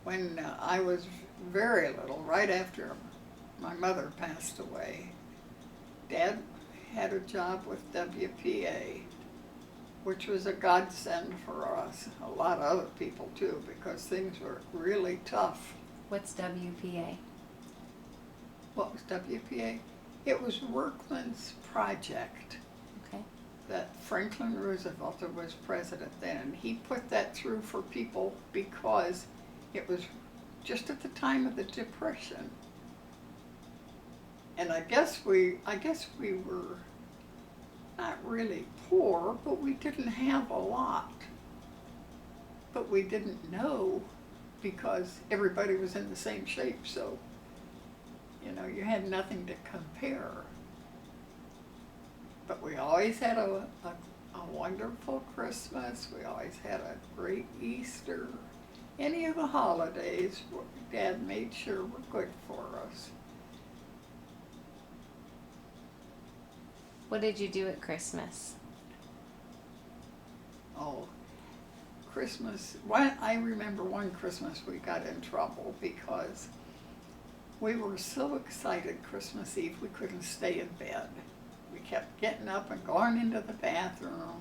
when I was very little, right after my mother passed away, Dad had a job with WPA, which was a godsend for us, a lot of other people too, because things were really tough. What's WPA? What was WPA? It was Workman's Project Okay. that Franklin Roosevelt was president then, and he put that through for people because it was just at the time of the Depression. And I guess we were not really poor, but we didn't have a lot. But we didn't know because everybody was in the same shape, so you had nothing to compare. But we always had a wonderful Christmas. We always had a great Easter. Any of the holidays, Dad made sure were good for us. What did you do at Christmas? Oh, Christmas. I remember one Christmas we got in trouble because we were so excited Christmas Eve we couldn't stay in bed. We kept getting up and going into the bathroom,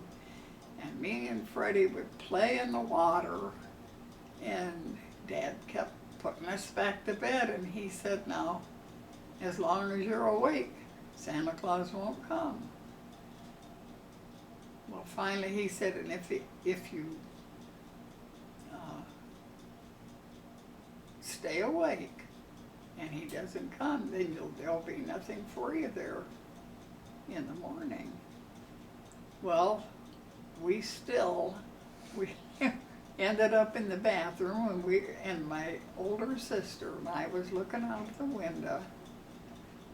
and me and Freddie would play in the water, and Dad kept putting us back to bed, and he said, "Now, as long as you're awake, Santa Claus won't come." Well, finally he said, "And if you stay awake and he doesn't come, then there'll be nothing for you there in the morning." Well, we ended up in the bathroom, and my older sister and I was looking out the window,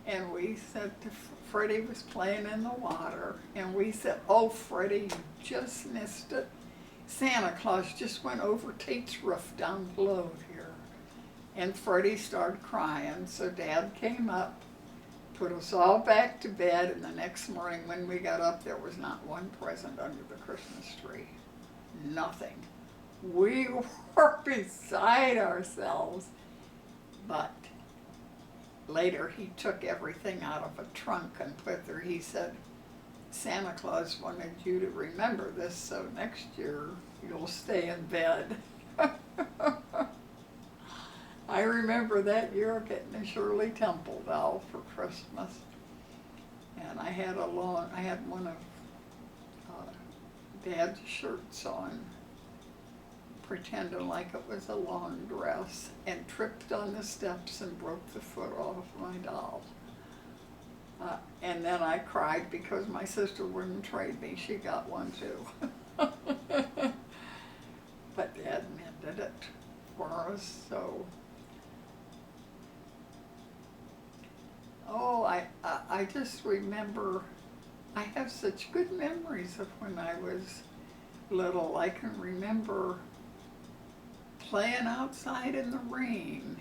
and we said to Freddie was playing in the water, and we said, "Oh, Freddie, you just missed it. Santa Claus just went over Tate's roof down below here." And Freddie started crying, so Dad came up, put us all back to bed, and the next morning when we got up, there was not one present under the Christmas tree. Nothing. We were beside ourselves. But later he took everything out of a trunk and put there. He said, "Santa Claus wanted you to remember this, so next year you'll stay in bed." I remember that year getting a Shirley Temple doll for Christmas, and I had one of Dad's shirts on, pretending like it was a long dress, and tripped on the steps and broke the foot off my doll. And then I cried because my sister wouldn't trade me. She got one too. But Dad mended it for us, so. Oh, I just remember, I have such good memories of when I was little. I can remember playing outside in the rain,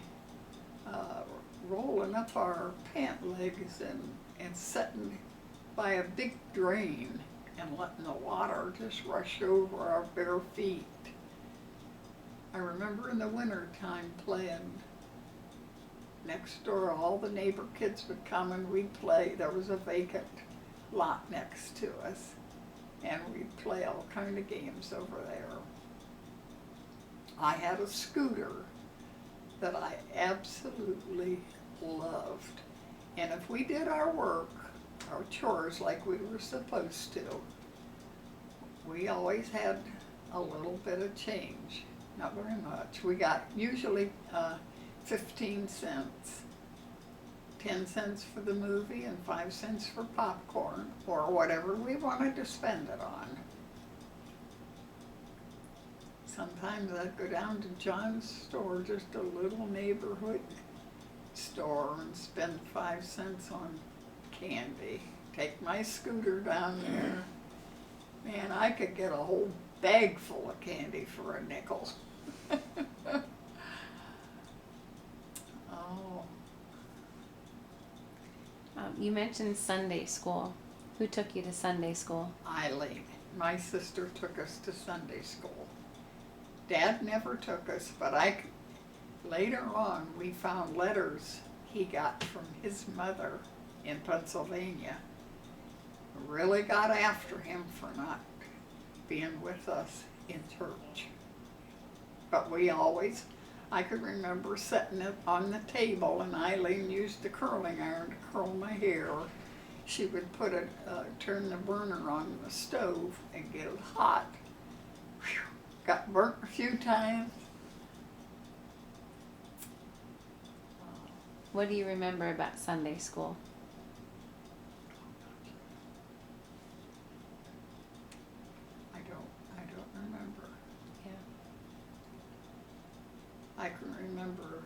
rolling up our pant legs and sitting by a big drain and letting the water just rush over our bare feet. I remember in the winter time playing next door. All the neighbor kids would come and we'd play. There was a vacant lot next to us, and we'd play all kind of games over there. I had a scooter that I absolutely loved. And if we did our work, our chores like we were supposed to, we always had a little bit of change. Not very much. We got usually 15 cents. 10 cents for the movie and 5 cents for popcorn or whatever we wanted to spend it on. Sometimes I'd go down to John's store, just a little neighborhood store, and spend 5 cents on candy. Take my scooter down there. Man, I could get a whole bag full of candy for a nickel. Oh. You mentioned Sunday school. Who took you to Sunday school? Eileen, my sister, took us to Sunday school. Dad never took us, but later on, we found letters he got from his mother in Pennsylvania. Really got after him for not being with us in church. But we always, I could remember setting it on the table, and Eileen used the curling iron to curl my hair. She would turn the burner on the stove and get it hot. Whew, got burnt a few times. What do you remember about Sunday school? I don't remember. Yeah. I can remember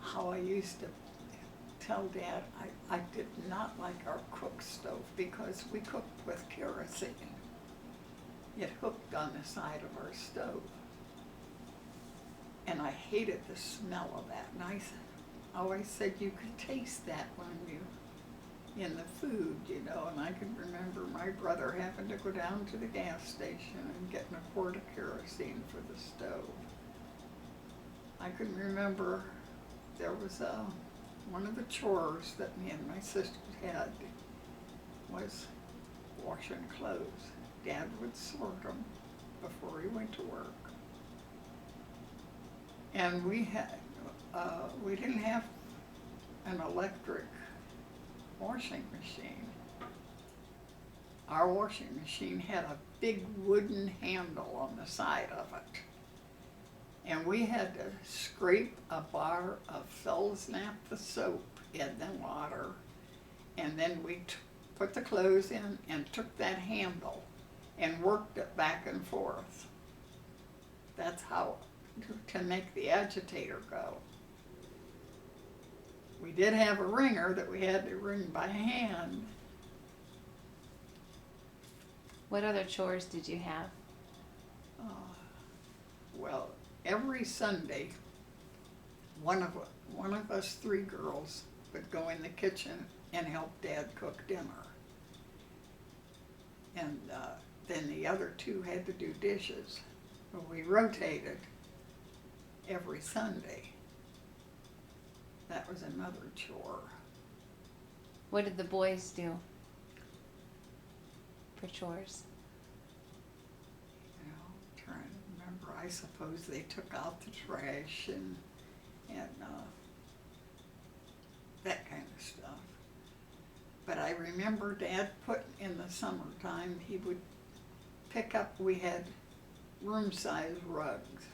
how I used to tell Dad I did not like our cook stove because we cooked with kerosene. It hooked on the side of our stove. And I hated the smell of that. And I always said you could taste that when in the food, you know. And I can remember my brother having to go down to the gas station and getting a quart of kerosene for the stove. I can remember there was one of the chores that me and my sisters had was washing clothes. Dad would sort them before he went to work. And we didn't have an electric washing machine. Our washing machine had a big wooden handle on the side of it. And we had to scrape a bar of Phil's naphtha soap in the water, and then we put the clothes in and took that handle and worked it back and forth. That's how to make the agitator go. We did have a wringer that we had to wring by hand. What other chores did you have? Well, every Sunday, one of us three girls would go in the kitchen and help Dad cook dinner. And then the other two had to do dishes. But we rotated every Sunday. That was another chore. What did the boys do for chores? You know, trying to remember. I suppose they took out the trash and that kind of stuff. But I remember Dad put in the summertime, he would pick up, we had room-size rugs,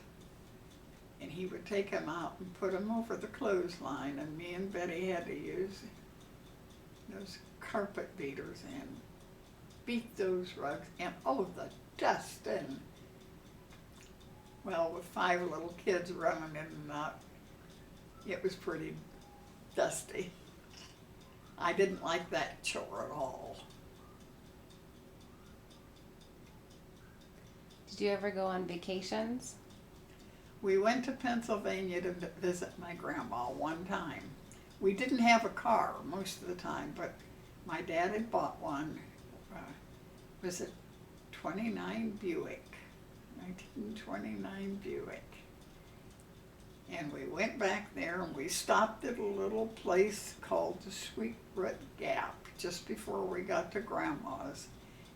and he would take them out and put them over the clothesline, and me and Betty had to use those carpet beaters and beat those rugs, and oh, the dust, and well, with 5 little kids running in and out, it was pretty dusty. I didn't like that chore at all. Did you ever go on vacations? We went to Pennsylvania to visit my grandma one time. We didn't have a car most of the time, but my dad had bought one. Was it 29 Buick, 1929 Buick. And we went back there and we stopped at a little place called the Sweet Root Gap just before we got to Grandma's.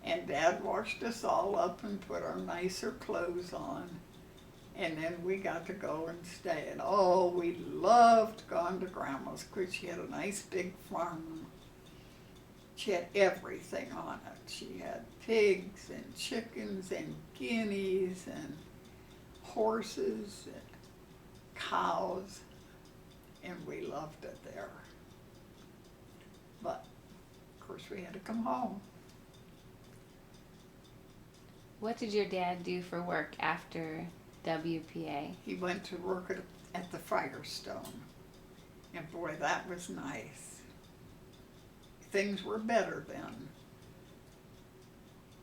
And Dad washed us all up and put our nicer clothes on. And then we got to go and stay. And oh, we loved going to Grandma's because she had a nice big farm. She had everything on it. She had pigs and chickens and guineas and horses and cows, and we loved it there. But, of course, we had to come home. What did your dad do for work after WPA? He went to work at the Firestone, and boy, that was nice. Things were better then.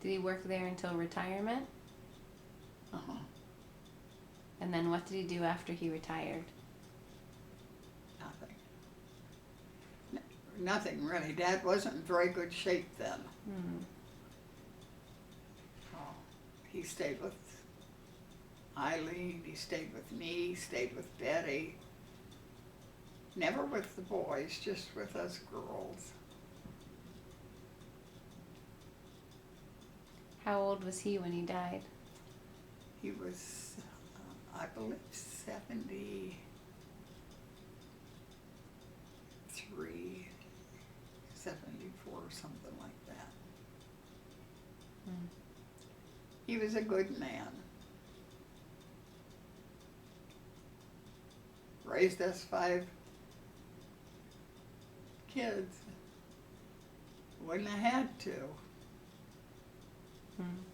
Did he work there until retirement? Uh-huh. And then what did he do after he retired? Nothing. Nothing really. Dad wasn't in very good shape then. Mm-hmm. He stayed with Eileen, he stayed with me, he stayed with Betty. Never with the boys, just with us girls. How old was he when he died? He was, I believe, 73, 74, something like that. Hmm. He was a good man. Raised us 5 kids. Wouldn't have had to. Hmm.